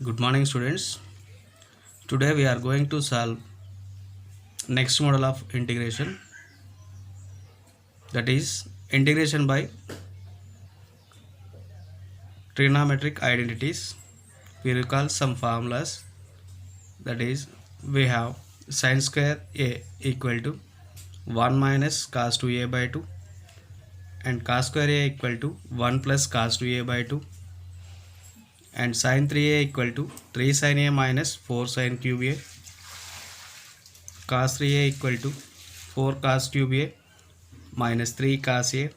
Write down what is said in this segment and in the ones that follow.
Good morning, students. Today we are going to solve next model of integration, that is integration by trigonometric identities. We recall some formulas, that is we have sin square a equal to 1 minus cos 2a by 2 and cos square a equal to 1 plus cos 2a by 2 and sin 3a equal to 3 sin a minus 4 sin cube a, cos 3a equal to 4 cos cube a minus 3 cos a,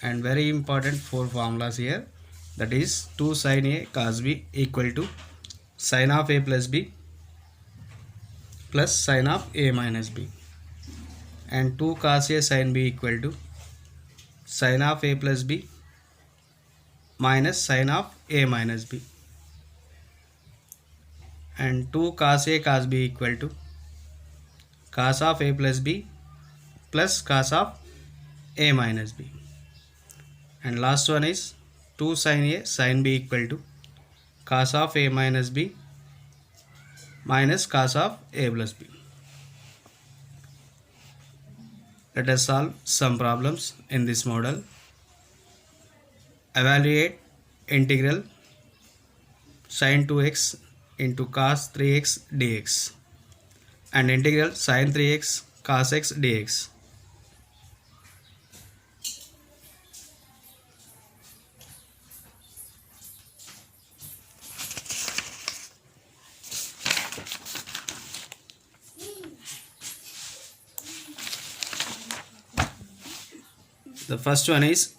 and very important four formulas here, that is 2 sin a cos b equal to sin of a plus b plus sin of a minus b, and 2 cos a sin b equal to sin of a plus b minus sin of a minus b, and 2 cos a cos b equal to cos of a plus b plus cos of a minus b, and last one is 2 sin a sin b equal to cos of a minus b minus cos of a plus b. Let us solve some problems in this model. Evaluate integral sin 2x into cos 3x dx and integral sin 3x cos x dx. The first one is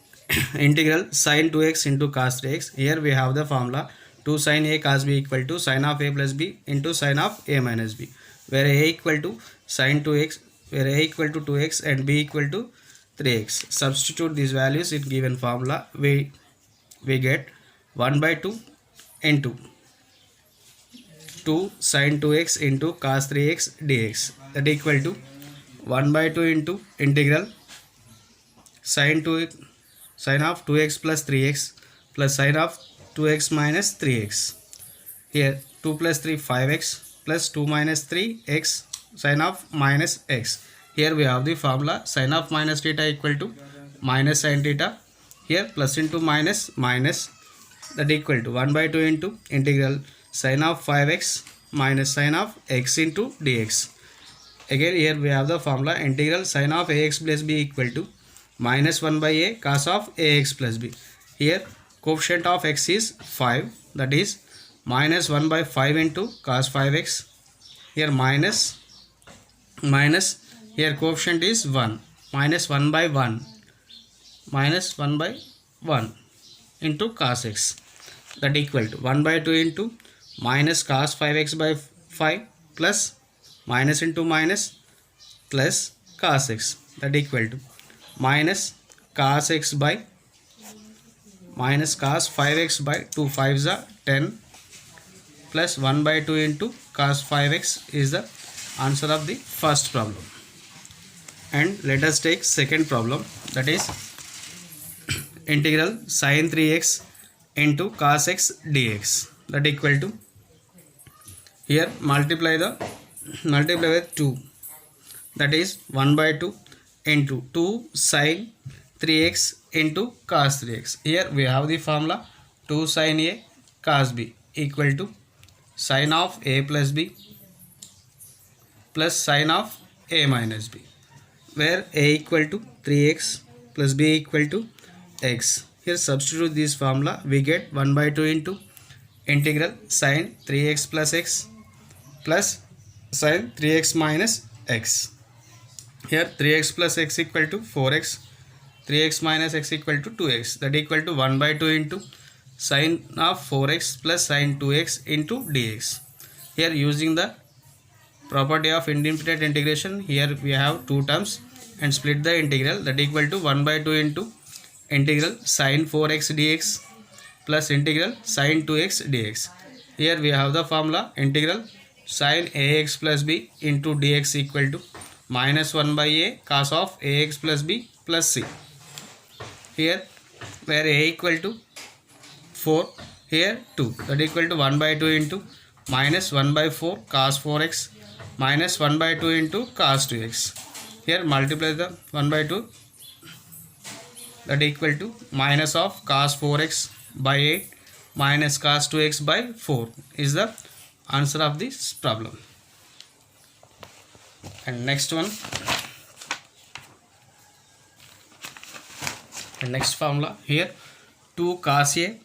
integral sin 2x into cos 3x. Here we have the formula 2 sin a cos b equal to sin of a plus b into sin of a minus b, where a equal to sin 2x, where a equal to 2x and b equal to 3x. Substitute these values in given formula. We get 1 by 2 into 2 sin 2x into cos 3x dx, that equal to 1 by 2 into integral sin of 2x plus 3x plus sin of 2x minus 3x. Here 2 plus 3 5x plus 2 minus 3x sin of minus x. Here we have the formula sin of minus theta equal to minus sin theta. Here plus into minus, that equal to 1 by 2 into integral sin of 5x minus sin of x into dx. Again here we have the formula integral sin of ax plus b equal to minus 1 by a cos of ax plus b. Here coefficient of x is 5, that is minus 1 by 5 into cos 5x. Here minus, here coefficient is 1, minus 1 by 1, minus 1 by 1 into cos x, that equal to 1 by 2 into minus cos 5x by 5 plus minus into minus plus cos x, that equal to minus cos x by minus cos 5x by 2 5s are 10 plus 1 by 2 into cos 5x is the answer of the first problem. And let us take second problem, that is integral sin 3x into cos x dx, that equal to, here multiply with 2, that is 1 by 2 into 2 sin 3x into cos 3x. Here we have the formula 2 sin a cos b equal to sin of a plus b plus sin of a minus b, where a equal to 3x plus b equal to x. Here substitute this formula, we get 1 by 2 into integral sin 3x plus x plus sin 3x minus x. Here 3x plus x equal to 4x, 3x minus x equal to 2x, that equal to 1 by 2 into sin of 4x plus sin 2x into dx. Here using the property of indefinite integration, here we have two terms and split the integral, that equal to 1 by 2 into integral sin 4x dx plus integral sin 2x dx. Here we have the formula integral sin ax plus b into dx equal to minus 1 by a cos of ax plus b plus c. Here where a equal to 4 here 2, that equal to 1 by 2 into minus 1 by 4 cos 4x minus 1 by 2 into cos 2x. Here multiply the 1 by 2, that equal to minus of cos 4x by 8 minus cos 2x by 4 is the answer of this problem. And next one, and next formula here 2 cos a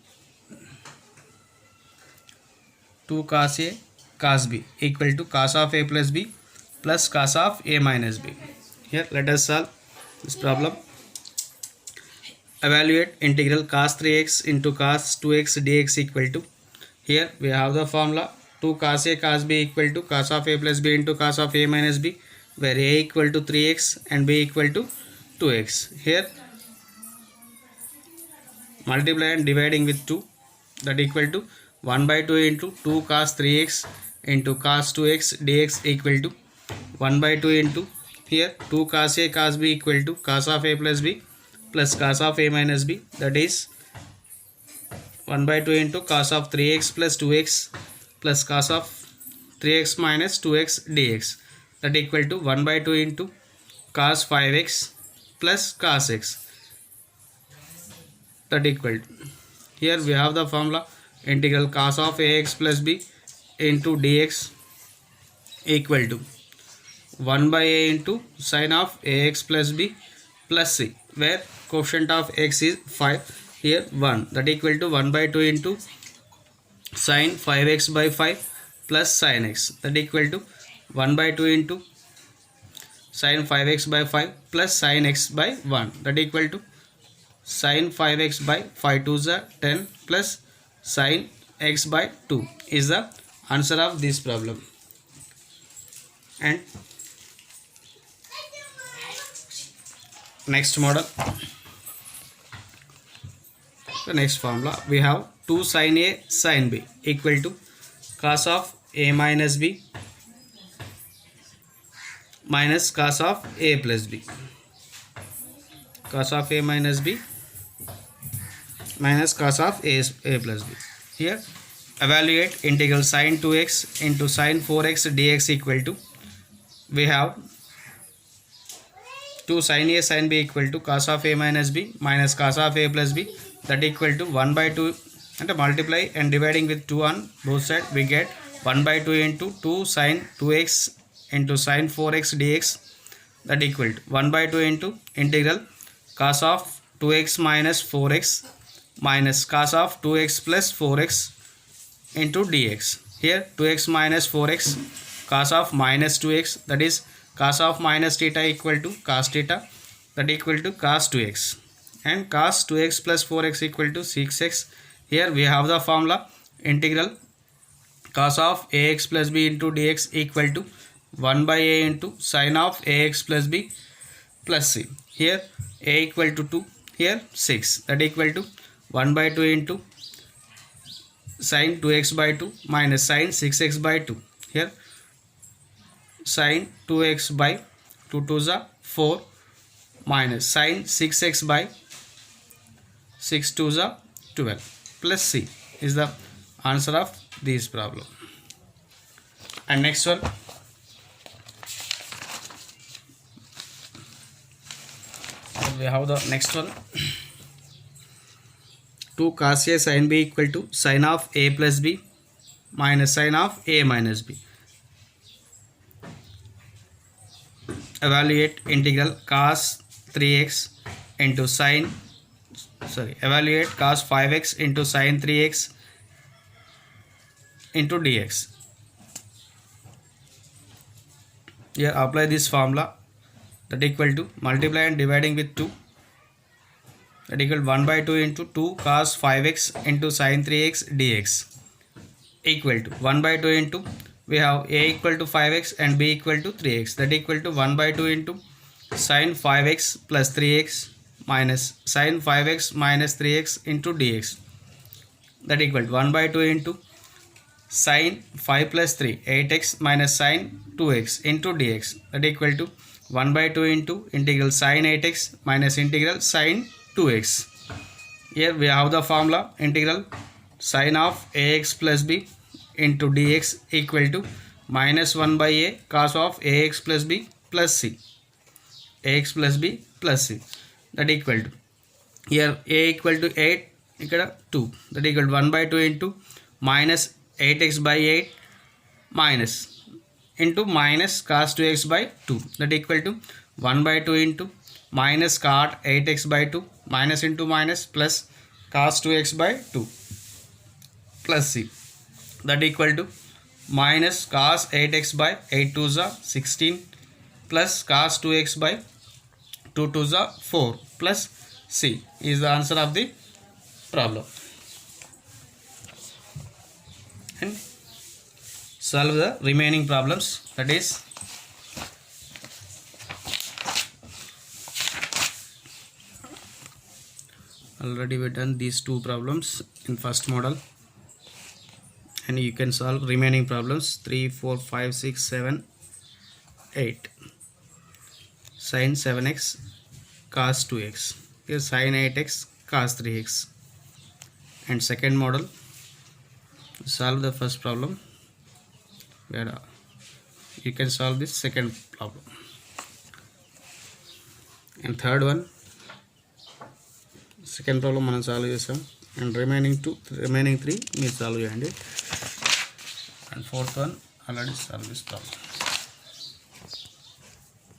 cos b equal to cos of a plus b plus cos of a minus b. Here let us solve this problem. Evaluate integral cos 3x into cos 2x dx equal to, here we have the formula 2 cos a cos b equal to cos of a plus b into cos of a minus b, where a equal to 3x and b equal to 2x. Here multiply and dividing with 2, that equal to 1 by 2 into 2 cos 3x into cos 2x dx equal to 1 by 2 into, here 2 cos a cos b equal to cos of a plus b plus cos of a minus b, that is 1 by 2 into cos of 3x plus 2x plus cos of 3x minus 2x dx, that equal to 1 by 2 into cos 5x plus cos x, that equal to, here we have the formula integral cos of ax plus b into dx equal to 1 by a into sin of ax plus b plus c, where quotient of x is 5, here 1, that equal to 1 by 2 into sin 5x by 5 plus sin x, that equal to 1 by 2 into sin 5x by 5 plus sin x by 1, that equal to sin 5x by 5 to the 10 plus sin x by 2 is the answer of this problem. And next model, the next formula we have 2 sin a sin b equal to cos of a minus b minus cos of a plus b, cos of a minus b minus cos of a plus b. Here evaluate integral sin 2x into sin 4x dx equal to, we have 2 sin a sin b equal to cos of a minus b minus cos of a plus b, that equal to 1 by 2, and multiply and dividing with 2 on both sides, we get 1 by 2 into 2 sin 2x into sin 4x dx, that equal to 1 by 2 into integral cos of 2x minus 4x minus cos of 2x plus 4x into dx. Here 2x minus 4x cos of minus 2x, that is cos of minus theta equal to cos theta, that equal to cos 2x, and cos 2x plus 4x equal to 6x. Here we have the formula integral cos of ax plus b into dx equal to 1 by a into sin of ax plus b plus c. Here a equal to 2, here 6, that equal to 1 by 2 into sin 2x by 2 minus sin 6x by 2. Here sin 2x by 2 to the 4 minus sin 6x by 6 to the 12 plus c is the answer of this problem. And next one, we have the next one 2 cos a sin b equal to sin of a plus b minus sin of a minus b. Evaluate integral cos 3x into sin, evaluate cos 5x into sin 3x into dx. Here apply this formula, that equal to multiply and dividing with 2, that equal 1 by 2 into 2 cos 5x into sin 3x dx equal to 1 by 2 into, we have a equal to 5x and b equal to 3x, that equal to 1 by 2 into sin 5x plus 3x minus sin 5x minus 3x into dx, that equal to 1 by 2 into sin 5 plus 3 8x minus sin 2x into dx, that equal to 1 by 2 into integral sin 8x minus integral sin 2x. Here we have the formula integral sin of ax plus b into dx equal to minus 1 by a cos of ax plus b plus c, ax plus b plus c, that equal to, here a equal to 8, ఇక్కడ 2, that equal to 1 by 2 into minus 8x by 8 minus into minus cos 2x by 2, that equal to 1 by 2 into minus cot 8x by 2 minus into minus plus cos 2x by 2 plus c, that equal to minus cos 8x by 8 2 is 16 plus cos 2x by 2 2 is 4 plus c is the answer of the problem. And solve the remaining problems, that is already we done these two problems in first model, and you can solve remaining problems 3 4 5 6 7 8. Sin 7x cos 2x, here sin 8x cos 3x. And second model, solve the first problem where you can solve this second problem. And third one, second problem మనం solve చేసాం, and remaining 3 మీరు solve చేయండి. And fourth one already solve this problem.